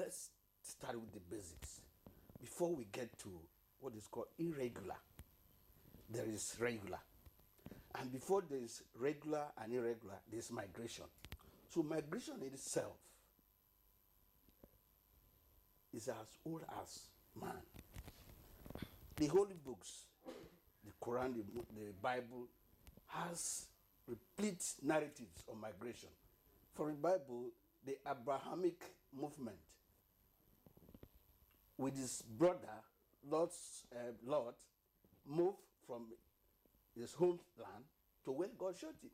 let's start with the basics. Before we get to what is called irregular, there is regular. And before there is regular and irregular, there is migration. So migration itself is as old as man. The holy books, the Quran, the Bible, has replete narratives of migration. For the Bible, the Abrahamic movement with his brother, Lot, moved from his homeland to where God showed him.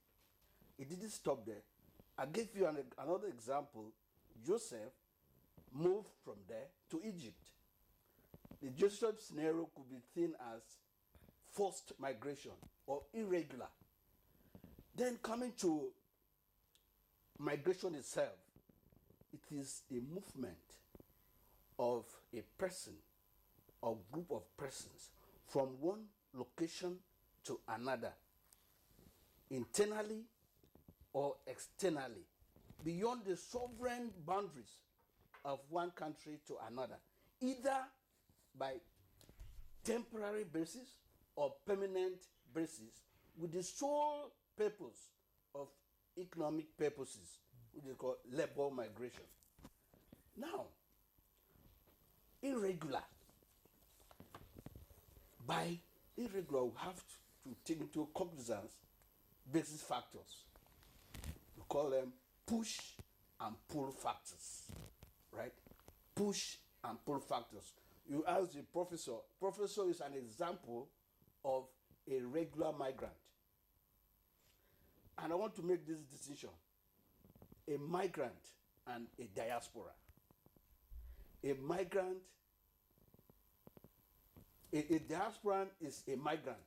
It didn't stop there. I gave you another example. Joseph moved from there to Egypt. The Joseph scenario could be seen as forced migration or irregular. Then coming to migration itself, it is a movement of a person or group of persons from one location to another, internally or externally, beyond the sovereign boundaries of one country to another, either by temporary basis or permanent basis, with the sole purpose of economic purposes, which is called labor migration. Now, irregular. By irregular, we have to take into cognizance basis factors. We call them push and pull factors, right? Push and pull factors. You ask the professor. Professor is an example of a regular migrant. And I want to make this distinction. A migrant and a diaspora. A migrant, a diasporan is a migrant,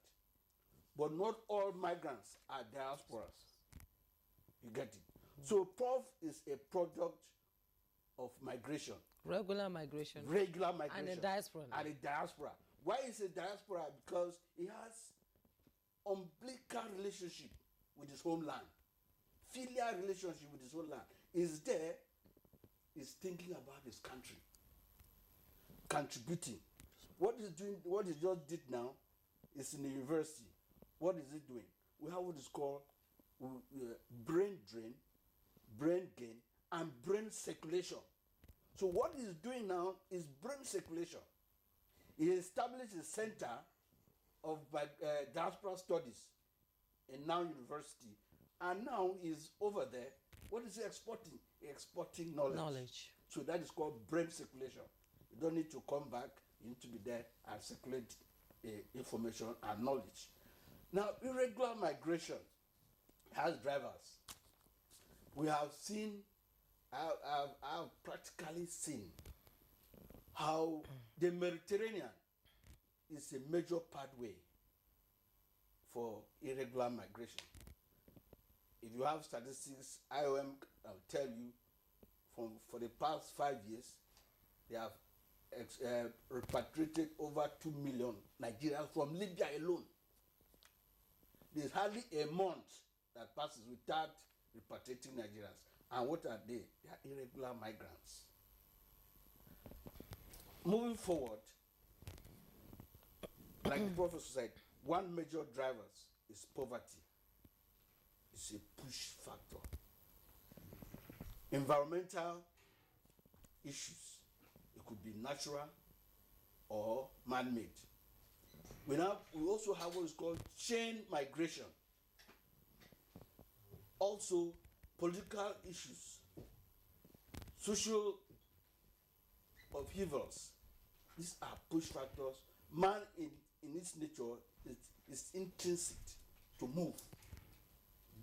but not all migrants are diasporas. You get it? So Prof is a product of migration. Regular migration. Regular migration. And a diaspora. And a diaspora. Why is a diaspora? Because he has umbilical relationship with his homeland. Filial relationship with his homeland. Is there, is thinking about his country. Contributing. What is doing, what he just did now is in the university. What is it doing? We have what is called brain drain, brain gain, and brain circulation. So what he's doing now is brain circulation. He established a center of diaspora studies in Now University, and now he's over there. What is he exporting? Exporting knowledge. So that is called brain circulation. You don't need to come back. You need to be there and circulate information and knowledge. Now, irregular migration has drivers. We have seen, I've practically seen how the Mediterranean is a major pathway for irregular migration. If you have statistics, IOM will tell you for the past 5 years, they have repatriated over 2 million Nigerians from Libya alone. There's hardly a month that passes without repatriating Nigerians. And what are they? They are irregular migrants. Moving forward, like the professor said, one major driver is poverty. It's a push factor. Environmental issues. It could be natural or man-made. We also have what is called chain migration. Also, political issues, social upheavals. These are push factors. Man in its nature is intrinsic to move,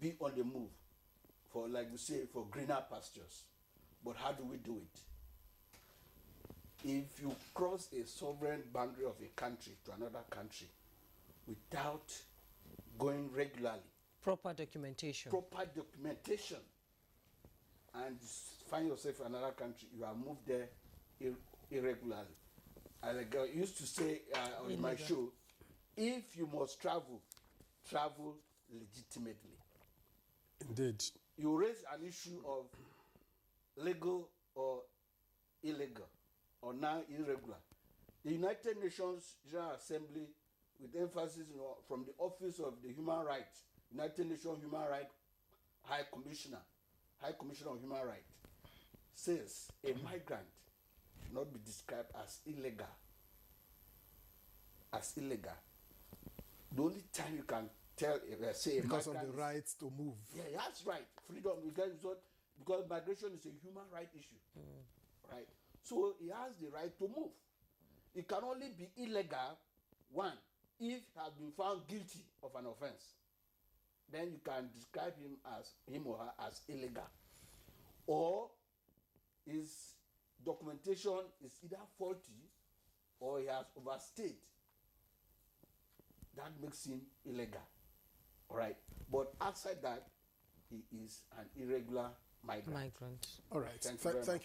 be on the move, for, like we say, for greener pastures. But how do we do it? If you cross a sovereign boundary of a country to another country without going regularly, proper documentation, and find yourself in another country, you are moved there irregularly. Like I used to say on my show, if you must travel, travel legitimately. Indeed. You raise an issue of legal or illegal illegal or now irregular, the United Nations General Assembly, with emphasis from the Office of the Human Rights, United Nations Human Rights High Commissioner of Human Rights, says a migrant should not be described as illegal. The only time you can tell, say, because of the rights to move. Yeah, that's right. Freedom, because migration is a human right issue, right? So he has the right to move. It can only be illegal, one, if he has been found guilty of an offense. Then you can describe him or her as illegal, or his documentation is either faulty or he has overstayed. That makes him illegal. All right. But outside that, he is an irregular migrant. All right. Thank you very much.